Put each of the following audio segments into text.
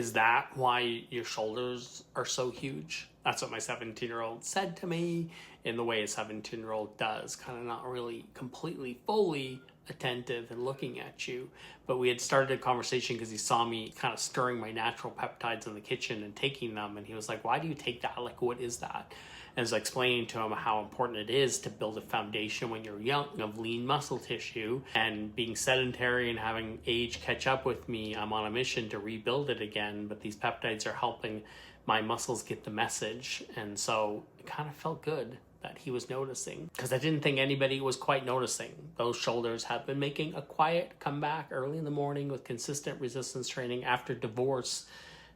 Is that why your shoulders are so huge? That's what my 17-year-old said to me, in the way a 17-year-old does, kind of not really completely fully attentive and looking at you. But we had started a conversation because he saw me kind of stirring my natural peptides in the kitchen and taking them, and he was like, why do you take that? Like, what is that? And I was explaining to him how important it is to build a foundation when you're young of lean muscle tissue. And being sedentary and having age catch up with me, I'm on a mission to rebuild it again, but these peptides are helping my muscles get the message. And so it kind of felt good that he was noticing, because I didn't think anybody was quite noticing. Those shoulders have been making a quiet comeback early in the morning with consistent resistance training after divorce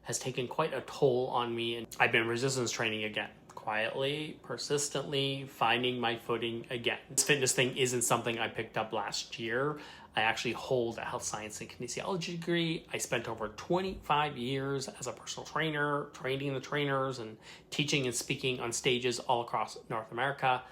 has taken quite a toll on me. And I've been resistance training again, quietly, persistently, finding my footing again. This fitness thing isn't something I picked up last year. I actually hold a health science and kinesiology degree. I spent over 25 years as a personal trainer, training the trainers and teaching and speaking on stages all across North America.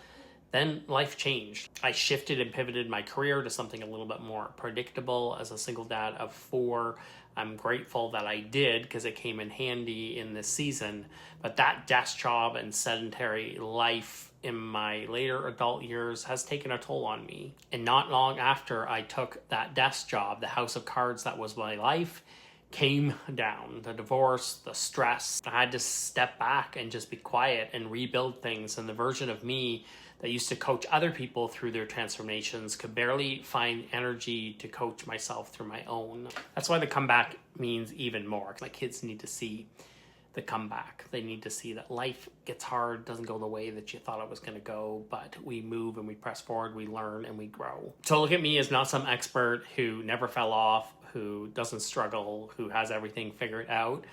Then life changed. I shifted and pivoted my career to something a little bit more predictable as a single dad of 4. I'm grateful that I did, because it came in handy in this season. But that desk job and sedentary life in my later adult years has taken a toll on me. And not long after I took that desk job, the house of cards that was my life came down. The divorce, the stress. I had to step back and just be quiet and rebuild things. And the version of me that used to coach other people through their transformations could barely find energy to coach myself through my own. That's why the comeback means even more. My kids need to see the comeback. They need to see that life gets hard, doesn't go the way that you thought it was going to go, but we move and we press forward, we learn and we grow. So look at me as not some expert who never fell off, who doesn't struggle, who has everything figured out.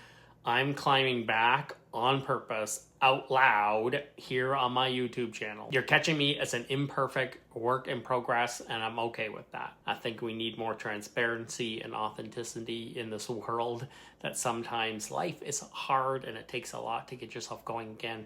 I'm climbing back on purpose, out loud, here on my YouTube channel. You're catching me as an imperfect work in progress, and I'm okay with that. I think we need more transparency and authenticity in this world, that sometimes life is hard and it takes a lot to get yourself going again.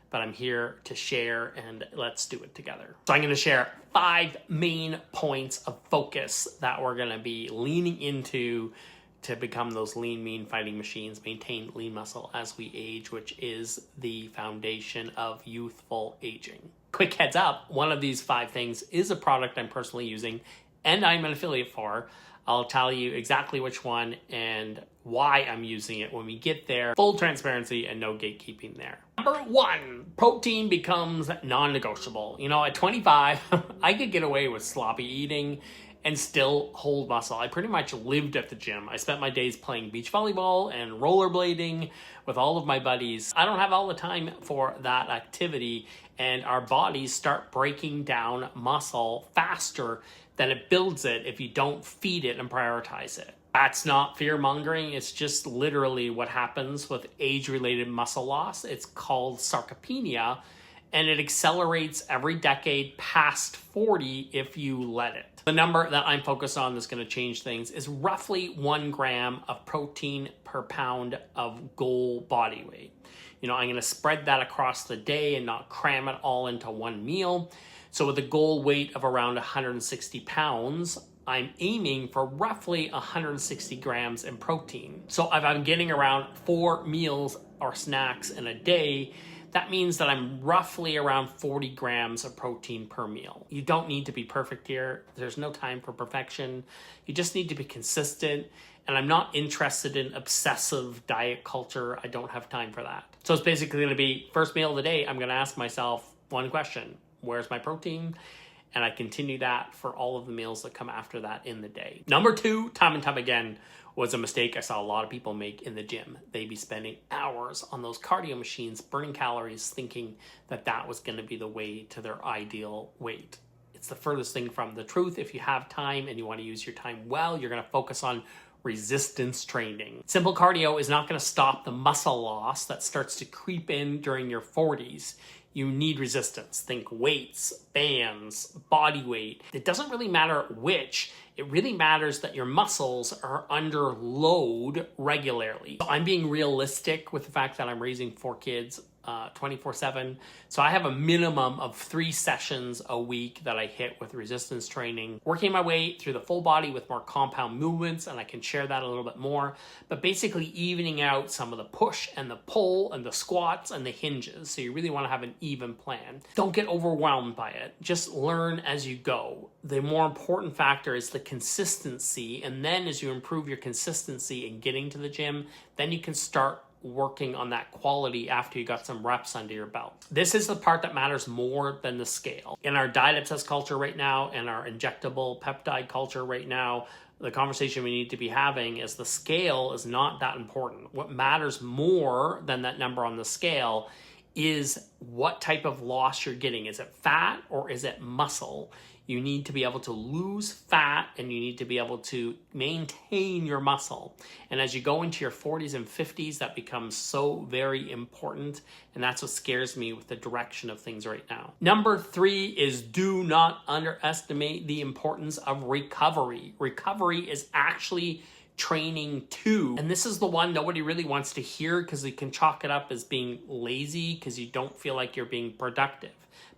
But I'm here to share, and let's do it together. So I'm going to share 5 main points of focus that we're going to be leaning into to become those lean, mean fighting machines, maintain lean muscle as we age, which is the foundation of youthful aging. Quick heads up, one of these 5 things is a product I'm personally using and I'm an affiliate for. I'll tell you exactly which one and why I'm using it when we get there. Full transparency and no gatekeeping there. Number 1, protein becomes non-negotiable. You know, at 25, I could get away with sloppy eating and still hold muscle. I pretty much lived at the gym. I spent my days playing beach volleyball and rollerblading with all of my buddies. I don't have all the time for that activity, and our bodies start breaking down muscle faster than it builds it if you don't feed it and prioritize it. That's not fear-mongering. It's just literally what happens with age-related muscle loss. It's called sarcopenia, and it accelerates every decade past 40 if you let it. The number that I'm focused on that's going to change things is roughly 1 gram of protein per pound of goal body weight. You know, I'm going to spread that across the day and not cram it all into one meal. So with a goal weight of around 160 pounds, I'm aiming for roughly 160 grams in protein. So if I'm getting around 4 meals or snacks in a day, that means that I'm roughly around 40 grams of protein per meal. You don't need to be perfect here. There's no time for perfection. You just need to be consistent. And I'm not interested in obsessive diet culture. I don't have time for that. So it's basically going to be first meal of the day. I'm going to ask myself one question: where's my protein? And I continue that for all of the meals that come after that in the day. Number 2, time and time again, was a mistake I saw a lot of people make in the gym. They'd be spending hours on those cardio machines, burning calories, thinking that that was going to be the way to their ideal weight. It's the furthest thing from the truth. If you have time and you want to use your time well, you're going to focus on resistance training. Simple cardio is not going to stop the muscle loss that starts to creep in during your 40s. You need resistance. Think weights, bands, body weight. It doesn't really matter which. It really matters that your muscles are under load regularly. So I'm being realistic with the fact that I'm raising 4 kids. 24/7. So I have a minimum of 3 sessions a week that I hit with resistance training, working my way through the full body with more compound movements, and I can share that a little bit more, but basically evening out some of the push and the pull and the squats and the hinges. So you really want to have an even plan. Don't get overwhelmed by it. Just learn as you go. The more important factor is the consistency, and then as you improve your consistency in getting to the gym, then you can start working on that quality after you got some reps under your belt. This is the part that matters more than the scale. In our diet obsessed culture right now, and our injectable peptide culture right now, the conversation we need to be having is the scale is not that important. What matters more than that number on the scale is what type of loss you're getting. Is it fat or is it muscle? You need to be able to lose fat and you need to be able to maintain your muscle. And as you go into your 40s and 50s, that becomes so very important. And that's what scares me with the direction of things right now. Number 3 is do not underestimate the importance of recovery. Recovery is actually training too. And this is the one nobody really wants to hear because they can chalk it up as being lazy because you don't feel like you're being productive.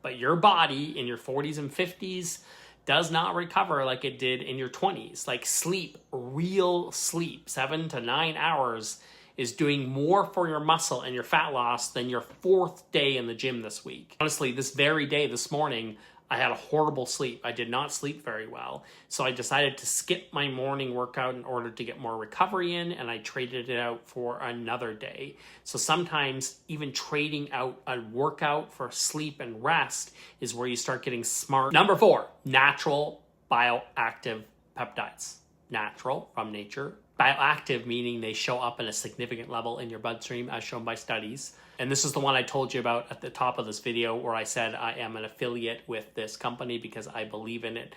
But your body in your 40s and 50s does not recover like it did in your 20s. Like sleep, real sleep, 7 to 9 hours is doing more for your muscle and your fat loss than your 4th day in the gym this week. Honestly, this very day, this morning, I had a horrible sleep. I did not sleep very well. So I decided to skip my morning workout in order to get more recovery in, and I traded it out for another day. So sometimes even trading out a workout for sleep and rest is where you start getting smart. Number 4, natural bioactive peptides. Natural, from nature. Bioactive, meaning they show up in a significant level in your bloodstream as shown by studies. And this is the one I told you about at the top of this video where I said I am an affiliate with this company because I believe in it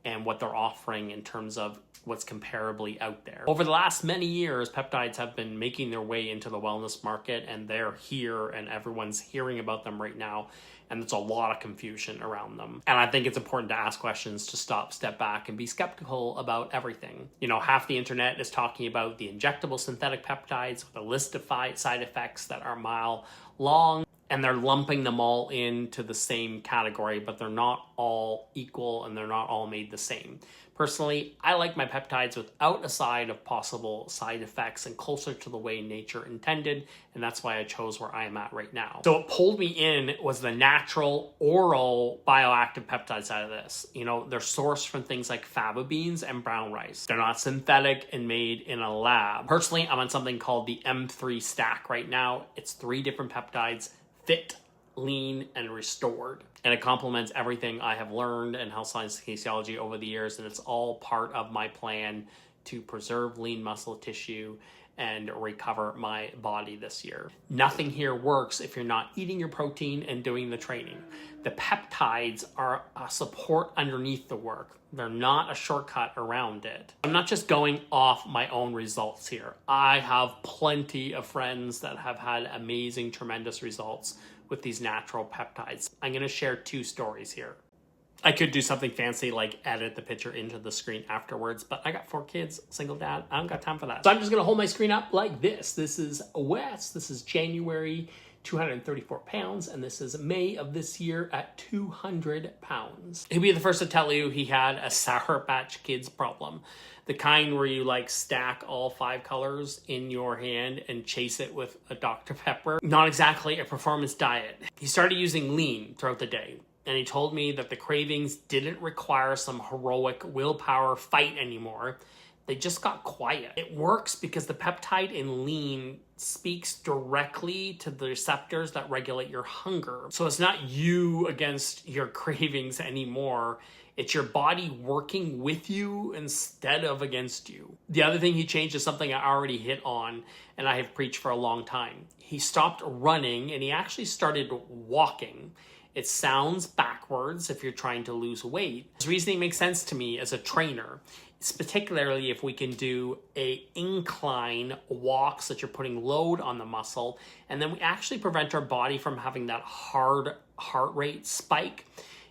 and what they're offering in terms of what's comparably out there. Over the last many years, peptides have been making their way into the wellness market, and they're here and everyone's hearing about them right now. And there's a lot of confusion around them. And I think it's important to ask questions, to step back, and be skeptical about everything. You know, half the internet is talking about the injectable synthetic peptides with a list of side effects that are mile long, and they're lumping them all into the same category, but they're not all equal and they're not all made the same. Personally, I like my peptides without a side of possible side effects and closer to the way nature intended, and that's why I chose where I am at right now. So what pulled me in was the natural oral bioactive peptide side of this. You know, they're sourced from things like faba beans and brown rice. They're not synthetic and made in a lab. Personally, I'm on something called the M3 stack right now. It's 3 different peptides: fit, lean, and restored. And it complements everything I have learned in health science and kinesiology over the years, and it's all part of my plan to preserve lean muscle tissue and recover my body this year. Nothing here works if you're not eating your protein and doing the training. The peptides are a support underneath the work. They're not a shortcut around it. I'm not just going off my own results here. I have plenty of friends that have had amazing, tremendous results with these natural peptides. I'm going to share 2 stories here. I could do something fancy like edit the picture into the screen afterwards, but I got 4 kids, single dad. I don't got time for that. So I'm just going to hold my screen up like this. This is Wes. This is January, 234 pounds, and this is May of this year at 200 pounds. He'll be the first to tell you he had a Sour Patch Kids problem. The kind where you like stack all 5 colors in your hand and chase it with a Dr. Pepper. Not exactly a performance diet. He started using lean throughout the day, and he told me that the cravings didn't require some heroic willpower fight anymore. They just got quiet. It works because the peptide in lean speaks directly to the receptors that regulate your hunger. So it's not you against your cravings anymore. It's your body working with you instead of against you. The other thing he changed is something I already hit on and I have preached for a long time. He stopped running and he actually started walking. It sounds backwards if you're trying to lose weight. His reasoning makes sense to me as a trainer. It's particularly if we can do a incline walk so that you're putting load on the muscle, and then we actually prevent our body from having that hard heart rate spike.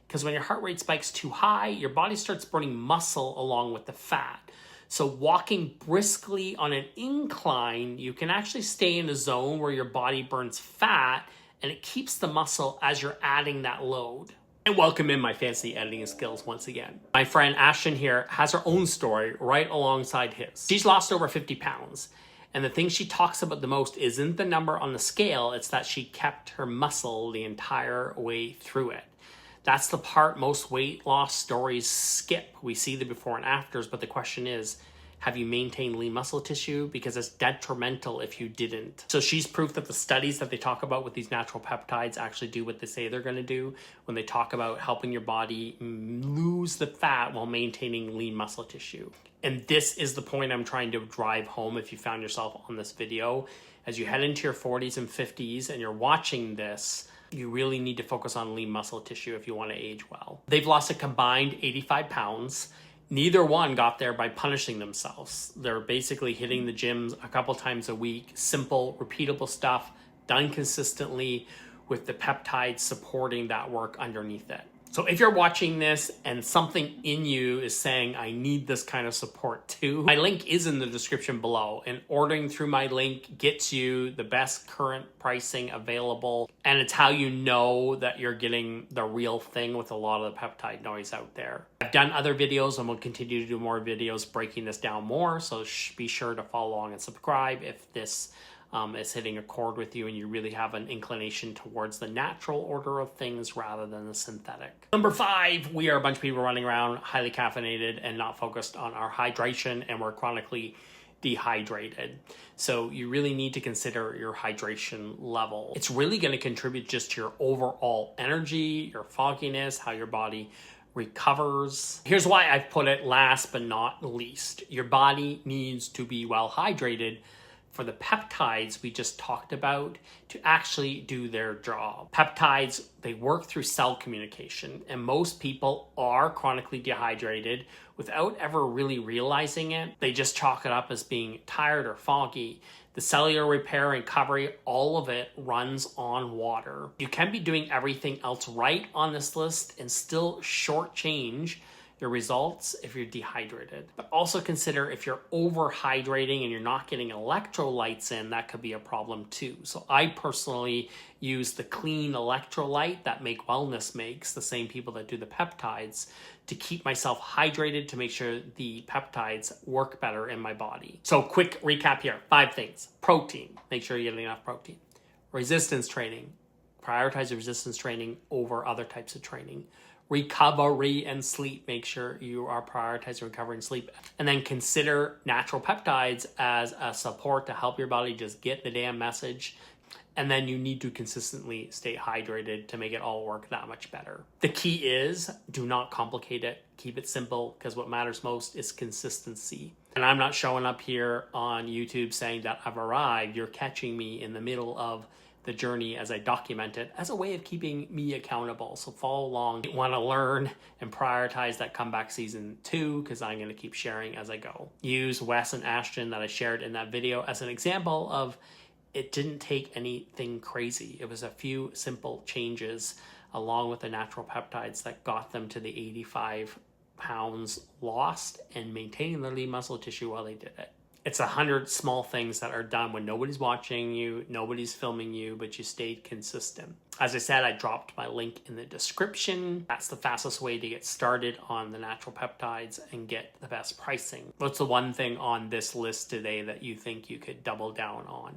Because when your heart rate spikes too high, your body starts burning muscle along with the fat. So walking briskly on an incline, you can actually stay in a zone where your body burns fat and it keeps the muscle as you're adding that load. And welcome in my fancy editing skills once again. My friend Ashton here has her own story right alongside his. She's lost over 50 pounds. And the thing she talks about the most isn't the number on the scale, it's that she kept her muscle the entire way through it. That's the part most weight loss stories skip. We see the before and afters, but the question is, have you maintained lean muscle tissue? Because it's detrimental if you didn't. So she's proof that the studies that they talk about with these natural peptides actually do what they say they're gonna do when they talk about helping your body lose the fat while maintaining lean muscle tissue. And this is the point I'm trying to drive home if you found yourself on this video. As you head into your 40s and 50s and you're watching this, you really need to focus on lean muscle tissue if you want to age well. They've lost a combined 85 pounds. Neither one got there by punishing themselves. They're basically hitting the gyms a couple times a week, simple, repeatable stuff, done consistently with the peptides supporting that work underneath it. So if you're watching this and something in you is saying, I need this kind of support too, my link is in the description below, and ordering through my link gets you the best current pricing available. And it's how you know that you're getting the real thing with a lot of the peptide noise out there. I've done other videos and will continue to do more videos breaking this down more. So be sure to follow along and subscribe if this is hitting a chord with you and you really have an inclination towards the natural order of things rather than the synthetic. Number 5, we are a bunch of people running around highly caffeinated and not focused on our hydration, and we're chronically dehydrated. So you really need to consider your hydration level. It's really going to contribute just to your overall energy, your fogginess, how your body recovers. Here's why I've put it last but not least. Your body needs to be well hydrated for the peptides we just talked about to actually do their job. Peptides, they work through cell communication, and most people are chronically dehydrated without ever really realizing it. They just chalk it up as being tired or foggy. The cellular repair and recovery, all of it runs on water. You can be doing everything else right on this list and still shortchange your results if you're dehydrated. But also consider if you're overhydrating and you're not getting electrolytes in, that could be a problem too. So I personally use the clean electrolyte that Make Wellness makes, the same people that do the peptides, to keep myself hydrated to make sure the peptides work better in my body. So quick recap here, 5 things. Protein, make sure you're getting enough protein. Resistance training, prioritize resistance training over other types of training. Recovery and sleep, make sure you are prioritizing recovery and sleep. And then consider natural peptides as a support to help your body just get the damn message. And then you need to consistently stay hydrated to make it all work that much better. The key is, do not complicate it. Keep it simple, because what matters most is consistency. And I'm not showing up here on YouTube saying that I've arrived. You're catching me in the middle of the journey as I document it as a way of keeping me accountable. So follow along. You want to learn and prioritize that comeback season 2, because I'm going to keep sharing as I go. Use Wes and Ashton that I shared in that video as an example of it didn't take anything crazy. It was a few simple changes along with the natural peptides that got them to the 85 pounds lost and maintaining their lean muscle tissue while they did it. It's 100 small things that are done when nobody's watching you, nobody's filming you, but you stayed consistent. As I said, I dropped my link in the description. That's the fastest way to get started on the natural peptides and get the best pricing. What's the one thing on this list today that you think you could double down on?